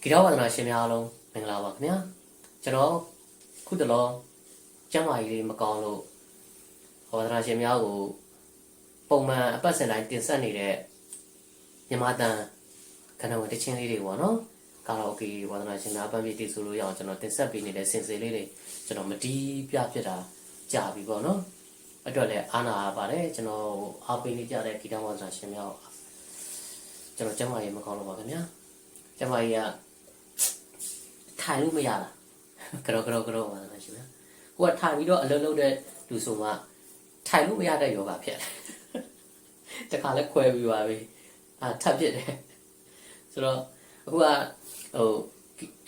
ဂီတဝါဒနာရှင်များအားလုံးမင်္ဂလာပါခင်ဗျာကျွန်တော်ခုတလောကျမ်းမာရေးလေးမကောင်းလို့ဝါဒနာရှင်များကိုပုံမှန်အပတ်စဉ်တိုင်းတင်ဆက်နေတဲ့မြန်မာတန်ခဏဝင်တချင်းလေးတွေပေါ့နော်ကာလာအိုကေဝါဒနာရှင်များအပန်းပြေတည်ဆိုလို့ရအောင်ကျွန်တော်တင်ဆက်ပေးနေတဲ့စင်စေလေးတွေကျွန်တော်မတီးပြဖြစ်တာကြာပြီပေါ့နော်အတွက်လည်းအားနာပါတယ်ကျွန်တော်အားပေးနေကြတဲ့ဂီတဝါဒနာရှင်များကျွန်တော်ကျမ်းမာရေးမကောင်းလို့ပါခင်ဗျာကျမ်းမာရေးကထိုင်လို့မရလားကြောပါလားရှင်ဗျာဟိုကထိုင်ပြီးတော့အလုံးလုံးတဲ့လူဆိုမှထိုင်လို့မရတဲ့ယောဂဖြစ်တယ်တခါလဲခွဲပြီးပါပြီထပ်ဖြစ်တယ်ဆိုတော့အခုကဟို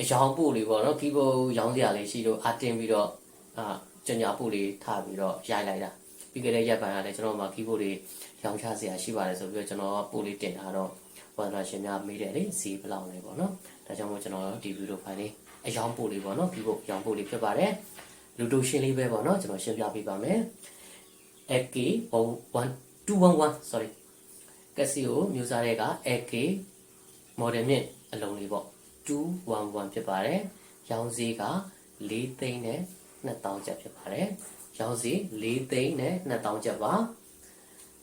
အယောင်ပို့လေးပေါ့နော်ကီးဘုတ်ရောင်းစရာလေးရှိလို့အတင်းပြီးတော့ကြညာပို့လေးထားပြီးတော့ရိုက်လိုက်တာပြီးကြတဲ့ရက်ပိုင်းကလည်းကျွန်တော်မှကီးဘုတ်လေးရောင်းချစရာရှိပါတယ်ဆိုပြီးတော့ကျွန်တော်ပို့လေးတင်ထားတော့ဝါဒနာရှင်များမေးတယ်လေစီဘလောက်လဲပေါ့နော်ဒါကြောင့်မို့ကျွန်တော်ဒီဗီဒီယိုဖိုင်လေးအယောင်ပို့လေးပေါ့နော်ဒီဘုတ်အယောင်ပို့လေးဖြစ်ပါတယ်လူတို့ရှင်းလေးပဲပေါ့နော်ကျွန်တော်ရှင်းပြပေးပါမယ် AK1211 sorry ကက်ဆီယိုမျိုးစားတဲ့က AK model မြင့်အလုံးလေးပေါ့211ဖြစ်ပါတယ်ရောင်းဈေးက4သိန်းနဲ့2000ကျပ်ဖြစ်ပါတယ်ရောင်းဈေး4သိန်းနဲ့2000ကျပ်ပါ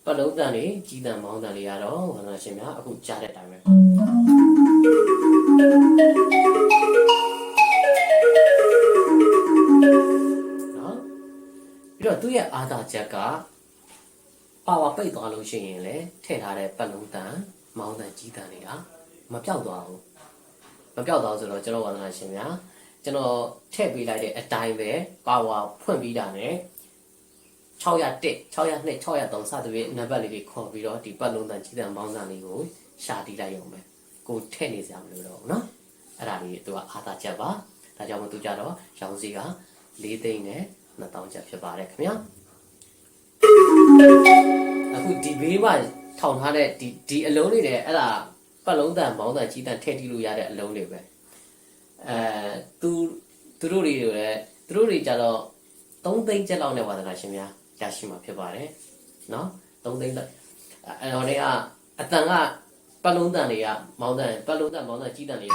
ပတ်လုံးတန်လေးကြီးတန်မောင်းတန်လေးကတော့ဝါဒနာရှင်များအခုကြားတဲ့အတိုင်းပဲနော်ပြီးတော့သူ့ရဲ့အာသာချက်ကပါဝါပိတ်သွားလို့ရှိရင်လေထည့်ထားတဲ့ပတ်လုံးတန်မောင်းတန်ကြီးတန်တွေကမပြောက်သွားဘူးမပြောက်သွားဆိုတော့ကျွန်တော်ဝါဒနာရှင်များကျွန်တော်ထည့်ပေးလိုက်တဲ့အတိုင်းပဲပါဝါဖွင့်ပြီးတာနဲ့601 602 603စသဖြင့်နံပါတ်လေးတွေခေါ်ပြီးတော့ဒီပတ်လုံးတန်ကြီးတန်မောင်းတန်လေးကိုရှာတီးလိုက်ရုံပဲကိုထည့်နေစရာမလိုတော့ဘူးเนาะအဲ့ဒါလေးသူကအာသာချက်ပါဒါကြောင့်မို့သူကြတော့ရောင်းစီက4သိန်းနဲ့2000ကျပ်ဖြစ်ပါတယ်ခင်ဗျာအခုဒီဘေးမှာထောင်ထားတဲ့ဒီအလုံးလေးတွေအဲ့ဒါပတ်လုံးတန်မောင်းတန်ကြီးတန်ထည့်တီးလို့ရတဲ့အလုံးတွေပဲသူတို့တွေလည်းသူတို့တွေကြတော့3သိန်းကျပ်လောက်နဲ့ဝါဒနာရှင်များရရှိမှာဖြစ်ပါတယ်เนาะ3သိန်းလောက်အဲ့တော့လည်းအတန်ကပတ်လုံးတန်တွေကမောင်းတန်ပတ်လုံးတန်မောင်းတန်ကြီးတန်တွေ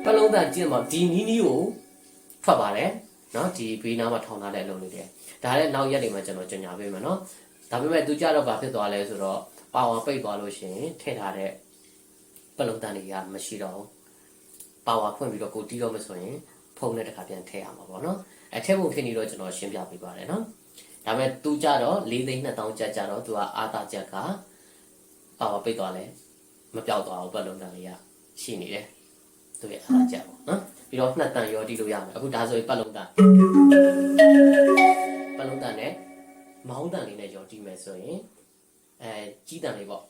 ပတ်လုံးတန်ကြီးမှာဒီနီးကိုထွက်ပါတယ်เนาะဒီဘေးနားမှာထောင်ထားတဲ့အလုံးလေးတွေဒါလည်းနောက်ရက်တွေမှာကျွန်တော်ကြညာပေးမယ်เนาะဒါပေမဲ့သူကြတော့ဘာဖြစ်သွားလဲဆိုတော့ပါဝါပိတ်သွားလို့ရှိရင်ထည့်ထားတဲ့ပတ်လုံးတန်တွေကမရှိတော့ဘူးပါဝါဖွင့်ပြီးတော့ကိုတီးတော့မဆိုရင်ဖုန်းနဲ့တစ်ခါပြန်ထည့်ရမှာပေါ့နော်အဲထည့်ဖို့ဖြစ်နေတော့ကျွန်တော်ရှင်းပြပေးပါတယ်နော်ဒါပေမဲ့သူကြတော့4သိန်း2000ကျပ်ကြတော့သူကအာသာချက်ကပါဝါပိတ်သွားလဲမပြောက်သွားဘူးပတ်လုံးတန်တွေကရှိနေတယ်သူရဲ့အာသာချက်ပေါ့နော်ပြီးတော့နှစ်တန်ရောတီးလို့ရမယ်အခုဒါဆိုရင်ပတ်လုံးတန်နဲ့မောင်းတန်လေးနဲ့ရောတီးမယ်ဆိုရင်ကြီးတန်လေးပေါ့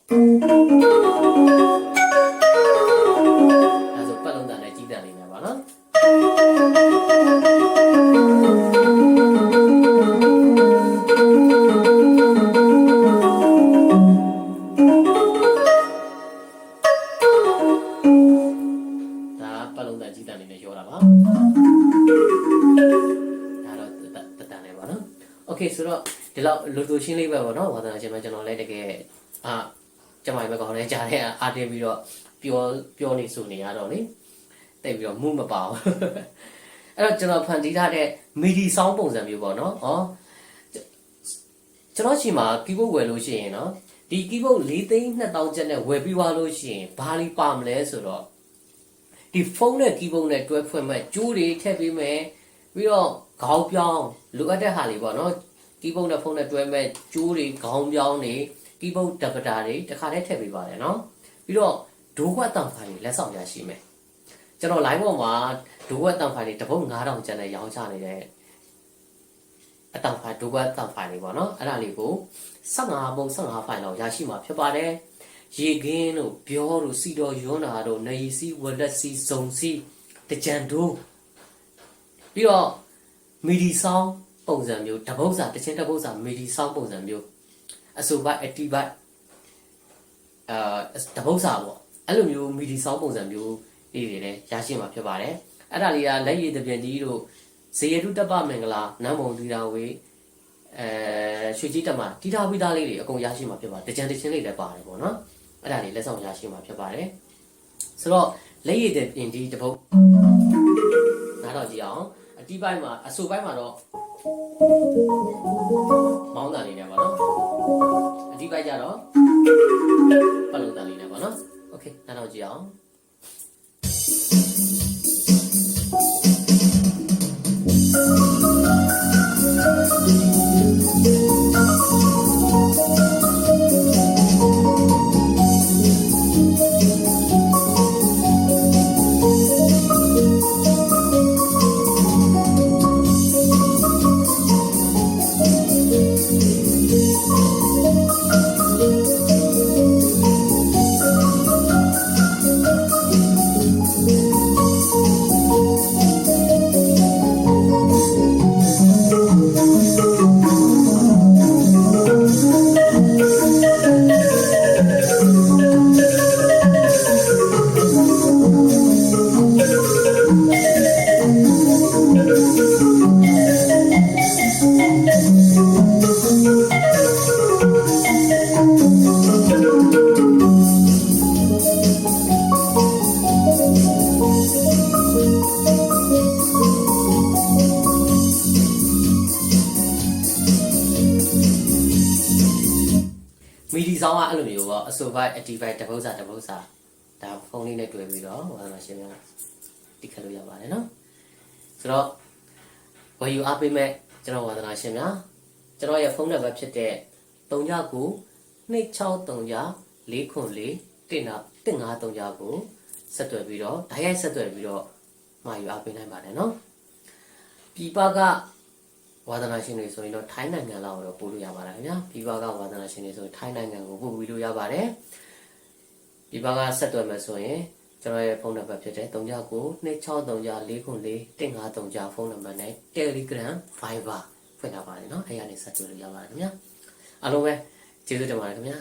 အဲဆိုပတ်လုံးတန်နဲ့ကြီးတန်လေးနဲ့ပါနော်ဒါပတ်လုံးတန်ကြီးတန်လေးနဲ့ရောတာပါဒါတော့တတန်လေးပါနော်โอเคဆိုတော့ဒီလောက်လူသူရှင်းလေးပဲပေါ့နော်ဝါသနာရှင်မကျွန်တော်လည်းတကယ်ကျမပဲကောင်းလဲကြားတဲ့အာတင်ပြီးတော့ပြောနေဆိုနေရတော့လေတိတ်ပြီးတော့မှုမပါဘူးအဲ့တော့ကျွန်တော်ဖန်တီးထားတဲ့မီဒီဆောင်းပုံစံမျိုးပေါ့နော်ကျွန်တော်ချိန်မှာကီးဘုတ်ဝယ်လို့ရှိရင်နော်ဒီကီးဘုတ်4သိန်း2000ကျပ်နဲ့ဝယ်ပြီးသွားလို့ရှိရင်ဘာလီပါမလဲဆိုတော့ဒီဖုန်းနဲ့ကီးဘုတ်နဲ့တွဲဖွင့်မဲ့ကျိုးတွေထည့်ပေးမယ်ပြီးတော့ခေါင်းပြောင်းလိုအပ်တဲ့ဟာလေးပေါ့နော် keyboard နဲ့ဖုန်းနဲ့တွဲမဲ့ကျိုးတွေခေါင်းပြောင်းတွေ keyboard ဒပတာတွေတခါတည်းထည့်ပေးပါတယ်နော်ပြီးတော့ဒိုးခွက်တန်ဖိုင်တွေလက်ဆောင်ရရှိမယ်ကျွန်တော် line ပေါ်မှာဒိုးခွက်တန်ဖိုင်တွေတစ်ပုတ်9000ကျန်တဲ့ရောင်းချနေတဲ့အတန်ဖိုင်ဒိုးခွက်တန်ဖိုင်တွေပေါ့နော်အဲ့ဒါလေးကို15ပုံ15ဖိုင်လောက်ရရှိမှာဖြစ်ပါတယ်ရေကင်းတို့ပြောတို့စီတော်ရွန်းတာတို့နေစီဝလက်စီစုံစီတကြံတို့ပြီးတော့မီဒီဆောင်ပုံစံမျိုးတပုတ်စာတချင်းတပုတ်စာမီဒီဆောင်ပုံစံမျိုးအဆိုပိုက်အတီပိုက်တပုတ်စာပေါ့အဲ့လိုမျိုးမီဒီဆောင်ပုံစံမျိုးလေးတွေလည်းရရှိမှာဖြစ်ပါတယ်အဲ့ဒါလေးကလက်ရည်တပြန်တီးတို့ဇေယတုတပမင်္ဂလာနန်းပုံတီတာဝေးရွှေကြီးတက်မှာတီတာဝီသားလေးတွေအကုန်ရရှိမှာဖြစ်ပါတယ်တကြံတချင်းလေးလည်းပါတယ်ပေါ့နော်အဲ့ဒါလေးလက်ဆောင်ရရှိမှာဖြစ်ပါတယ်ဆိုတော့လက်ရည်တပြန်တီးတပုတ်နားတော့ကြည့်အောင်အတီးပိုင်းမှာအဆိုပိုင်းမှာတော့မောင်းတန်လေးနဲ့ပါနော်အတီးပိုင်းကြတော့ပတ်လုံးတန်လေးနဲ့ပါနော်โอเคနားတော့ကြည့်အောင်မီဒီဆောင်ကအဲ့လိုမျိုးပေါ့အဆိုပိုက်အတီပိုက်တပုတ်စာဒါဖုန်းလေးနဲ့တွေ့ပြီးတော့ဝါသနာရှင်များတိခတ်လို့ရပါတယ်နော်ဆိုတော့ဝယ်ယူအားပေးမဲ့ကျွန်တော်ဝါသနာရှင်များကျွန်တော်ရဲ့ဖုန်းနံပါတ်ဖြစ်တဲ့39 263 404 153ကိုဆက်သွယ်ပြီးတော့ဓာတ်ရိုက်ဆက်သွယ်ပြီးတော့မှာယူအားပေးနိုင်ပါတယ်နော်ပြည်ပကဝါသနာရှင်တွေဆိုရင်တော့ထိုင်းနိုင်ငံလောက်တော့ပို့လို့ရပါတယ်ခင်ဗျာပြည်ပကဝါသနာရှင်တွေဆိုရင်ထိုင်းနိုင်ငံကိုပို့ပြီးလို့ရပါတယ်ပြည်ပကဆက်သွယ်မယ်ဆိုရင်ကျွန်တော်ရဲ့ဖုန်းနံပါတ်ဖြစ်တဲ့39 263 404 153ဖုန်းနံပါတ်နဲ့ Telegram Viber ဖွင့်ထားပါတယ်နော်အဲ့ရနေဆက်သွယ်လို့ရပါတယ်ခင်ဗျာအားလုံးပဲကျေးဇူးတင်ပါတယ်ခင်ဗျာ